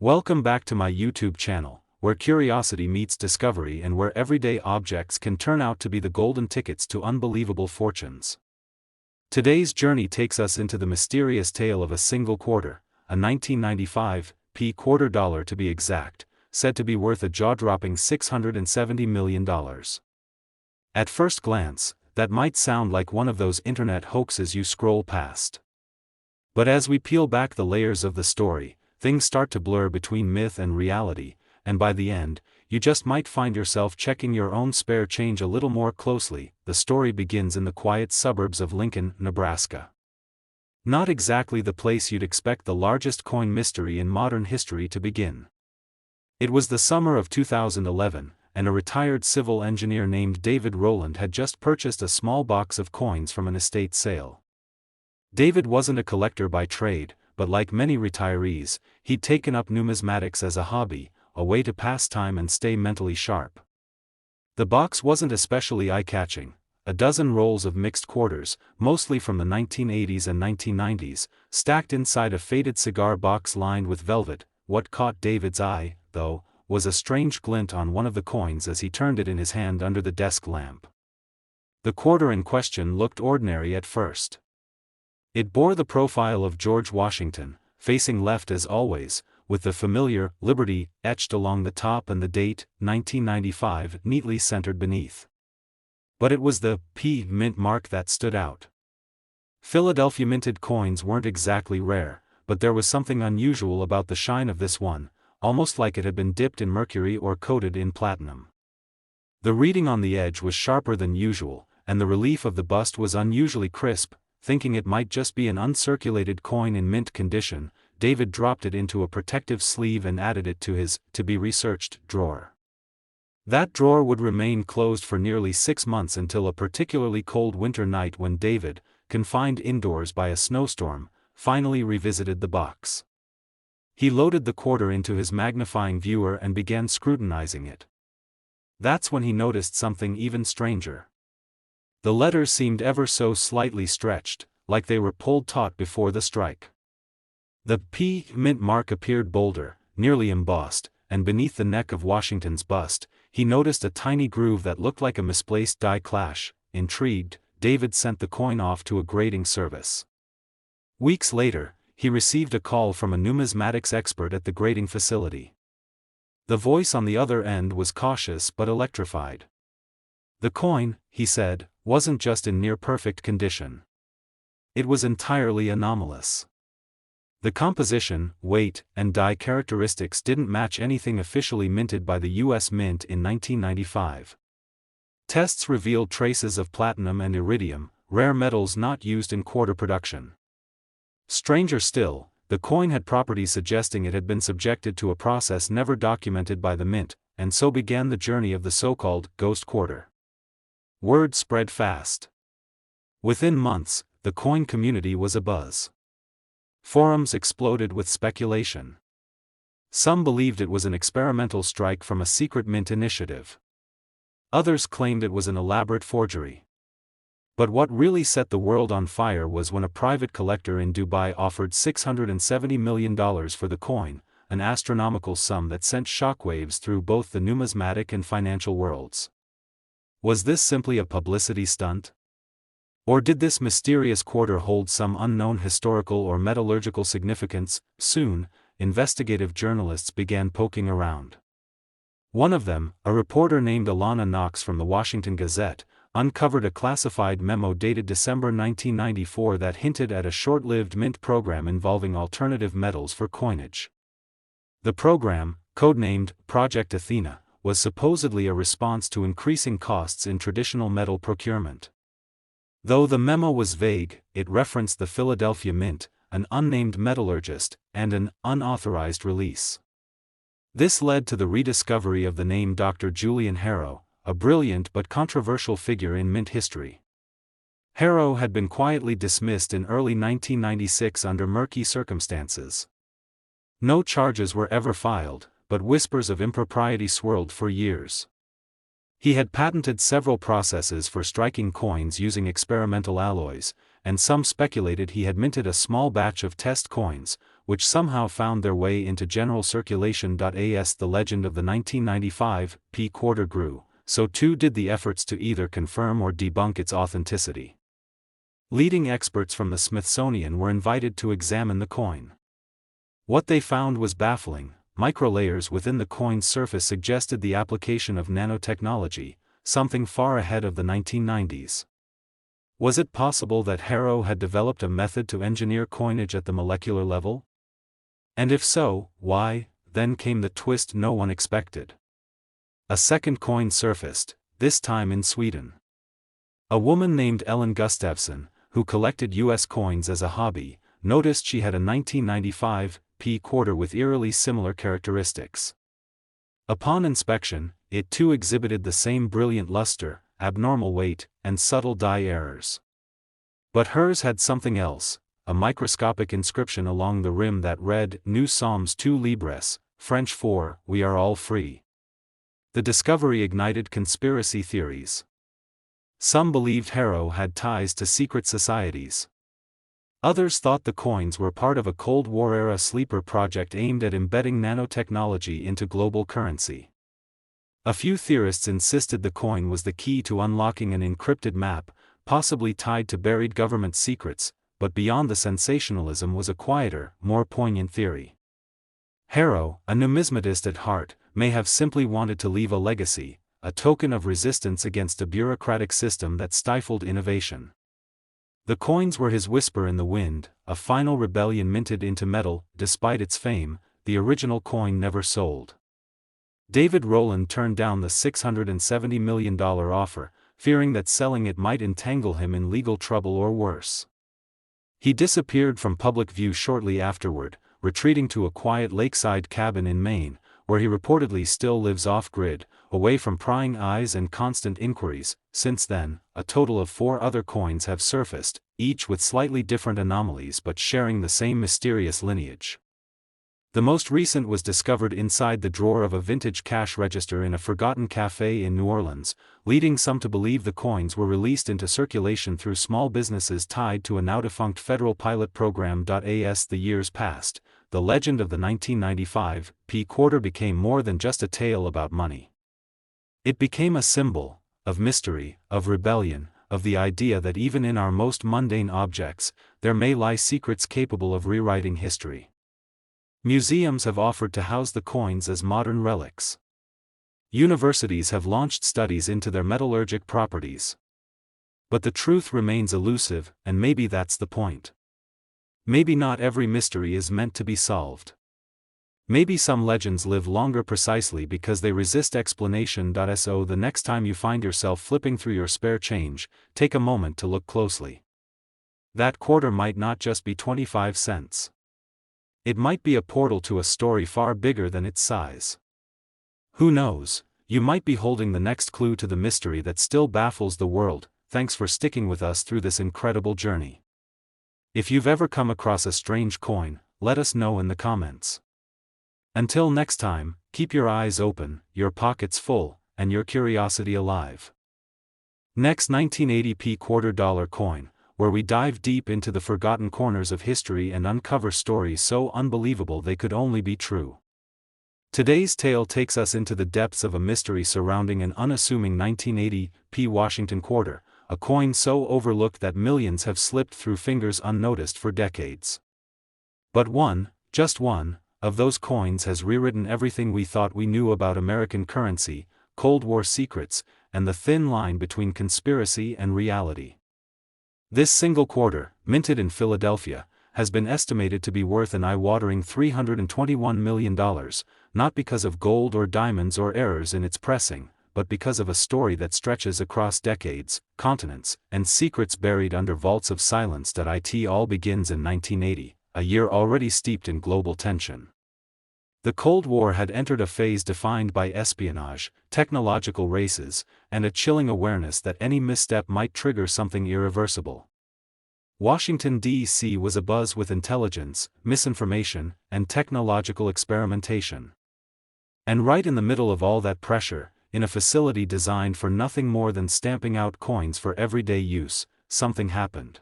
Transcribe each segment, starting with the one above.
Welcome back to my YouTube channel, where curiosity meets discovery and where everyday objects can turn out to be the golden tickets to unbelievable fortunes. Today's journey takes us into the mysterious tale of a single quarter, a 1995 quarter dollar to be exact, said to be worth a jaw-dropping $670 million. At first glance, that might sound like one of those internet hoaxes you scroll past. But as we peel back the layers of the story, things start to blur between myth and reality, and by the end, you just might find yourself checking your own spare change a little more closely. The story begins in the quiet suburbs of Lincoln, Nebraska. Not exactly the place you'd expect the largest coin mystery in modern history to begin. It was the summer of 2011, and a retired civil engineer named David Rowland had just purchased a small box of coins from an estate sale. David wasn't a collector by trade, but like many retirees, he'd taken up numismatics as a hobby, a way to pass time and stay mentally sharp. The box wasn't especially eye-catching. A dozen rolls of mixed quarters, mostly from the 1980s and 1990s, stacked inside a faded cigar box lined with velvet. What caught David's eye, though, was a strange glint on one of the coins as he turned it in his hand under the desk lamp. The quarter in question looked ordinary at first. It bore the profile of George Washington, facing left as always, with the familiar Liberty etched along the top and the date, 1995, neatly centered beneath. But it was the Mint mark that stood out. Philadelphia minted coins weren't exactly rare, but there was something unusual about the shine of this one, almost like it had been dipped in mercury or coated in platinum. The reading on the edge was sharper than usual, and the relief of the bust was unusually crisp. Thinking it might just be an uncirculated coin in mint condition, David dropped it into a protective sleeve and added it to his to-be-researched drawer. That drawer would remain closed for nearly 6 months until a particularly cold winter night when David, confined indoors by a snowstorm, finally revisited the box. He loaded the quarter into his magnifying viewer and began scrutinizing it. That's when he noticed something even stranger. The letters seemed ever so slightly stretched, like they were pulled taut before the strike. The Mint mark appeared bolder, nearly embossed, and beneath the neck of Washington's bust, he noticed a tiny groove that looked like a misplaced die clash. Intrigued, David sent the coin off to a grading service. Weeks later, he received a call from a numismatics expert at the grading facility. The voice on the other end was cautious but electrified. The coin, he said, wasn't just in near-perfect condition. It was entirely anomalous. The composition, weight, and die characteristics didn't match anything officially minted by the U.S. Mint in 1995. Tests revealed traces of platinum and iridium, rare metals not used in quarter production. Stranger still, the coin had properties suggesting it had been subjected to a process never documented by the Mint, and so began the journey of the so-called ghost quarter. Word spread fast. Within months, the coin community was abuzz. Forums exploded with speculation. Some believed it was an experimental strike from a secret mint initiative. Others claimed it was an elaborate forgery. But what really set the world on fire was when a private collector in Dubai offered $670 million for the coin, an astronomical sum that sent shockwaves through both the numismatic and financial worlds. Was this simply a publicity stunt? Or did this mysterious quarter hold some unknown historical or metallurgical significance? Soon, investigative journalists began poking around. One of them, a reporter named Alana Knox from the Washington Gazette, uncovered a classified memo dated December 1994 that hinted at a short-lived mint program involving alternative metals for coinage. The program, codenamed Project Athena, was supposedly a response to increasing costs in traditional metal procurement. Though the memo was vague, it referenced the Philadelphia Mint, an unnamed metallurgist, and an unauthorized release. This led to the rediscovery of the name Dr. Julian Harrow, a brilliant but controversial figure in mint history. Harrow had been quietly dismissed in early 1996 under murky circumstances. No charges were ever filed, but whispers of impropriety swirled for years. He had patented several processes for striking coins using experimental alloys, and some speculated he had minted a small batch of test coins, which somehow found their way into general circulation. As the legend of the 1995 P quarter grew, so too did the efforts to either confirm or debunk its authenticity. Leading experts from the Smithsonian were invited to examine the coin. What they found was baffling. Microlayers within the coin's surface suggested the application of nanotechnology, something far ahead of the 1990s. Was it possible that Harrow had developed a method to engineer coinage at the molecular level? And if so, why? Then came the twist no one expected. A second coin surfaced, this time in Sweden. A woman named Ellen Gustafsson, who collected U.S. coins as a hobby, noticed she had a 1995 P quarter with eerily similar characteristics. Upon inspection, it too exhibited the same brilliant luster, abnormal weight, and subtle die errors. But hers had something else, a microscopic inscription along the rim that read, Nous sommes tous libres, French for, we are all free. The discovery ignited conspiracy theories. Some believed Harrow had ties to secret societies. Others thought the coins were part of a Cold War-era sleeper project aimed at embedding nanotechnology into global currency. A few theorists insisted the coin was the key to unlocking an encrypted map, possibly tied to buried government secrets, but beyond the sensationalism was a quieter, more poignant theory. Harrow, a numismatist at heart, may have simply wanted to leave a legacy, a token of resistance against a bureaucratic system that stifled innovation. The coins were his whisper in the wind, a final rebellion minted into metal. Despite its fame, the original coin never sold. David Rowland turned down the $670 million offer, fearing that selling it might entangle him in legal trouble or worse. He disappeared from public view shortly afterward, retreating to a quiet lakeside cabin in Maine, where he reportedly still lives off-grid, away from prying eyes and constant inquiries. Since then, a total of 4 other coins have surfaced, each with slightly different anomalies but sharing the same mysterious lineage. The most recent was discovered inside the drawer of a vintage cash register in a forgotten cafe in New Orleans, leading some to believe the coins were released into circulation through small businesses tied to a now-defunct federal pilot program. As the years passed, the legend of the 1995 P quarter became more than just a tale about money. It became a symbol of mystery, of rebellion, of the idea that even in our most mundane objects, there may lie secrets capable of rewriting history. Museums have offered to house the coins as modern relics. Universities have launched studies into their metallurgic properties. But the truth remains elusive, and maybe that's the point. Maybe not every mystery is meant to be solved. Maybe some legends live longer precisely because they resist explanation. So the next time you find yourself flipping through your spare change, take a moment to look closely. That quarter might not just be 25 cents. It might be a portal to a story far bigger than its size. Who knows, you might be holding the next clue to the mystery that still baffles the world. Thanks for sticking with us through this incredible journey. If you've ever come across a strange coin, let us know in the comments. Until next time, keep your eyes open, your pockets full, and your curiosity alive. Next, 1980 $quarter coin, where we dive deep into the forgotten corners of history and uncover stories so unbelievable they could only be true. Today's tale takes us into the depths of a mystery surrounding an unassuming 1980 Washington quarter, a coin so overlooked that millions have slipped through fingers unnoticed for decades. But one, just one, of those coins has rewritten everything we thought we knew about American currency, Cold War secrets, and the thin line between conspiracy and reality. This single quarter, minted in Philadelphia, has been estimated to be worth an eye-watering $321 million, not because of gold or diamonds or errors in its pressing, but because of a story that stretches across decades, continents, and secrets buried under vaults of silence. It all begins in 1980, a year already steeped in global tension. The Cold War had entered a phase defined by espionage, technological races, and a chilling awareness that any misstep might trigger something irreversible. Washington, D.C. was abuzz with intelligence, misinformation, and technological experimentation. And right in the middle of all that pressure, in a facility designed for nothing more than stamping out coins for everyday use, something happened.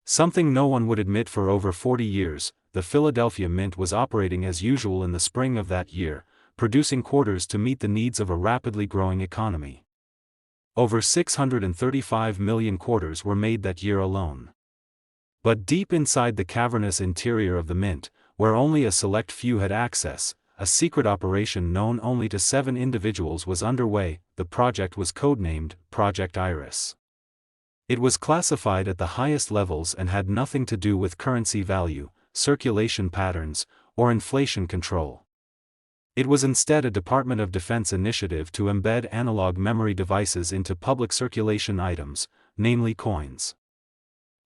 Something no one would admit for over 40 years, the Philadelphia Mint was operating as usual in the spring of that year, producing quarters to meet the needs of a rapidly growing economy. Over 635 million quarters were made that year alone. But deep inside the cavernous interior of the Mint, where only a select few had access, a secret operation known only to 7 individuals was underway. The project was codenamed Project Iris. It was classified at the highest levels and had nothing to do with currency value, circulation patterns, or inflation control. It was instead a Department of Defense initiative to embed analog memory devices into public circulation items, namely coins.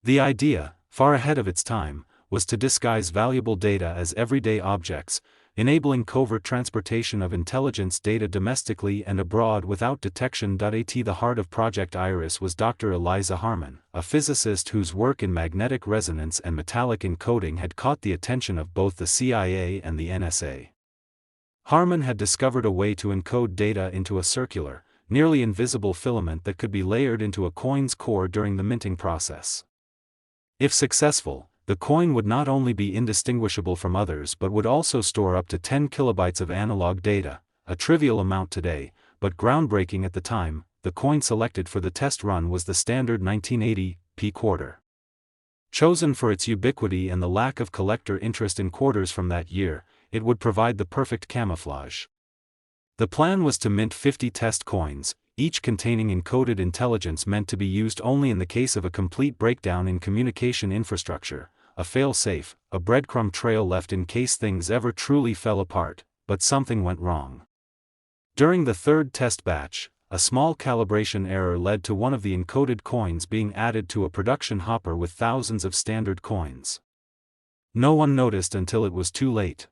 The idea, far ahead of its time, was to disguise valuable data as everyday objects, enabling covert transportation of intelligence data domestically and abroad without detection. At the heart of Project Iris was Dr. Eliza Harman, a physicist whose work in magnetic resonance and metallic encoding had caught the attention of both the CIA and the NSA. Harman had discovered a way to encode data into a circular, nearly invisible filament that could be layered into a coin's core during the minting process. If successful, the coin would not only be indistinguishable from others but would also store up to 10 kilobytes of analog data, a trivial amount today, but groundbreaking at the time. The coin selected for the test run was the standard 1980 P quarter. Chosen for its ubiquity and the lack of collector interest in quarters from that year, it would provide the perfect camouflage. The plan was to mint 50 test coins, each containing encoded intelligence meant to be used only in the case of a complete breakdown in communication infrastructure, a fail-safe, a breadcrumb trail left in case things ever truly fell apart. But something went wrong. During the third test batch, a small calibration error led to one of the encoded coins being added to a production hopper with thousands of standard coins. No one noticed until it was too late.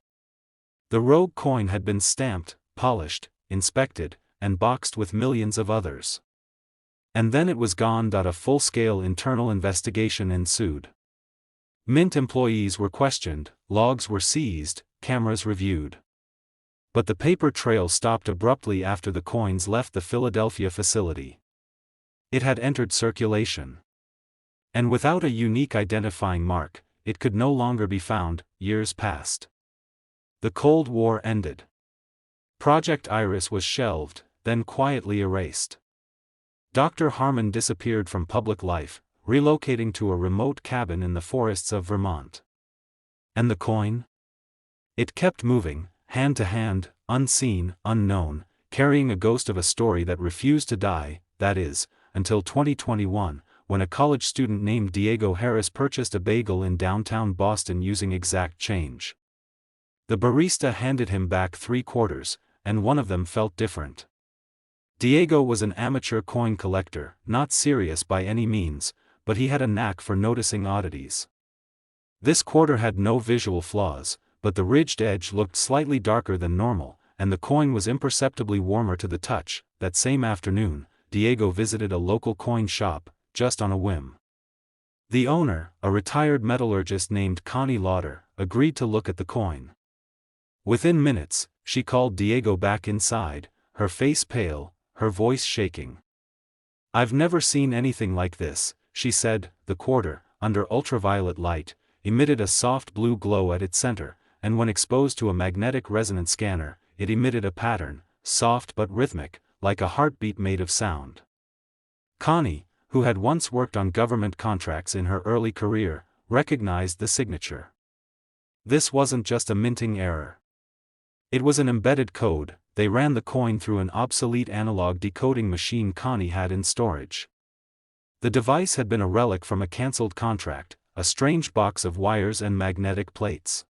The rogue coin had been stamped, polished, inspected, and boxed with millions of others. And then it was gone. A full-scale internal investigation ensued. Mint employees were questioned, logs were seized, cameras reviewed. But the paper trail stopped abruptly after the coins left the Philadelphia facility. It had entered circulation. And without a unique identifying mark, it could no longer be found. Years passed. The Cold War ended. Project Iris was shelved, then quietly erased. Dr. Harman disappeared from public life, relocating to a remote cabin in the forests of Vermont. And the coin? It kept moving, hand to hand, unseen, unknown, carrying a ghost of a story that refused to die, that is, until 2021, when a college student named Diego Harris purchased a bagel in downtown Boston using exact change. The barista handed him back 3 quarters, and one of them felt different. Diego was an amateur coin collector, not serious by any means, but he had a knack for noticing oddities. This quarter had no visual flaws, but the ridged edge looked slightly darker than normal, and the coin was imperceptibly warmer to the touch. That same afternoon, Diego visited a local coin shop, just on a whim. The owner, a retired metallurgist named Connie Lauder, agreed to look at the coin. Within minutes, she called Diego back inside, her face pale, her voice shaking. "I've never seen anything like this," she said. The quarter, under ultraviolet light, emitted a soft blue glow at its center, and when exposed to a magnetic resonance scanner, it emitted a pattern, soft but rhythmic, like a heartbeat made of sound. Connie, who had once worked on government contracts in her early career, recognized the signature. This wasn't just a minting error. It was an embedded code. They ran the coin through an obsolete analog decoding machine Connie had in storage. The device had been a relic from a cancelled contract, a strange box of wires and magnetic plates.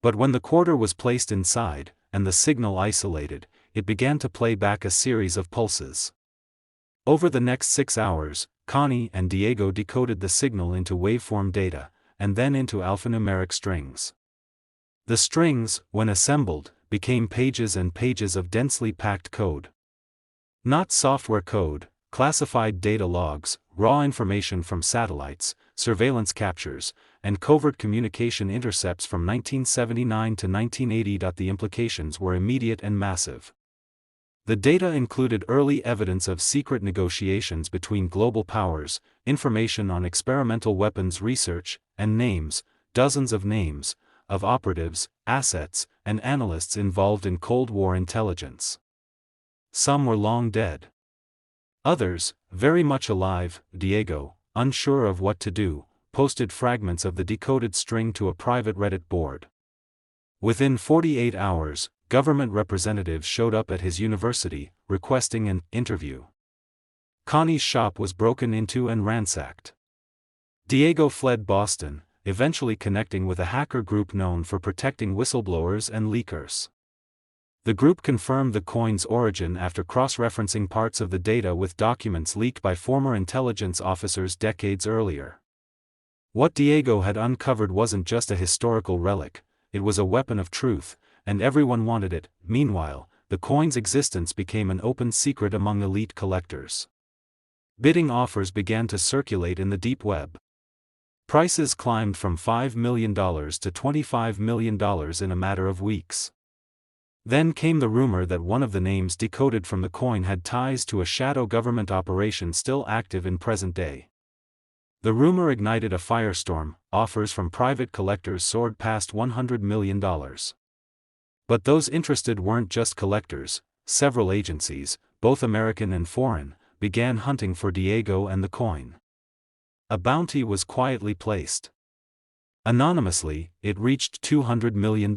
But when the quarter was placed inside, and the signal isolated, it began to play back a series of pulses. Over the next 6 hours, Connie and Diego decoded the signal into waveform data, and then into alphanumeric strings. The strings, when assembled, became pages and pages of densely packed code. Not software code, classified data logs, raw information from satellites, surveillance captures, and covert communication intercepts from 1979 to 1980. The implications were immediate and massive. The data included early evidence of secret negotiations between global powers, information on experimental weapons research, and names, dozens of names, of operatives, assets, and analysts involved in Cold War intelligence. Some were long dead. Others, very much alive. Diego, unsure of what to do, posted fragments of the decoded string to a private Reddit board. Within 48 hours, government representatives showed up at his university, requesting an interview. Connie's shop was broken into and ransacked. Diego fled Boston, eventually connecting with a hacker group known for protecting whistleblowers and leakers. The group confirmed the coin's origin after cross-referencing parts of the data with documents leaked by former intelligence officers decades earlier. What Diego had uncovered wasn't just a historical relic, it was a weapon of truth, and everyone wanted it. Meanwhile, the coin's existence became an open secret among elite collectors. Bidding offers began to circulate in the deep web. Prices climbed from $5 million to $25 million in a matter of weeks. Then came the rumor that one of the names decoded from the coin had ties to a shadow government operation still active in present day. The rumor ignited a firestorm, offers from private collectors soared past $100 million. But those interested weren't just collectors. Several agencies, both American and foreign, began hunting for Diego and the coin. A bounty was quietly placed. Anonymously, it reached $200 million.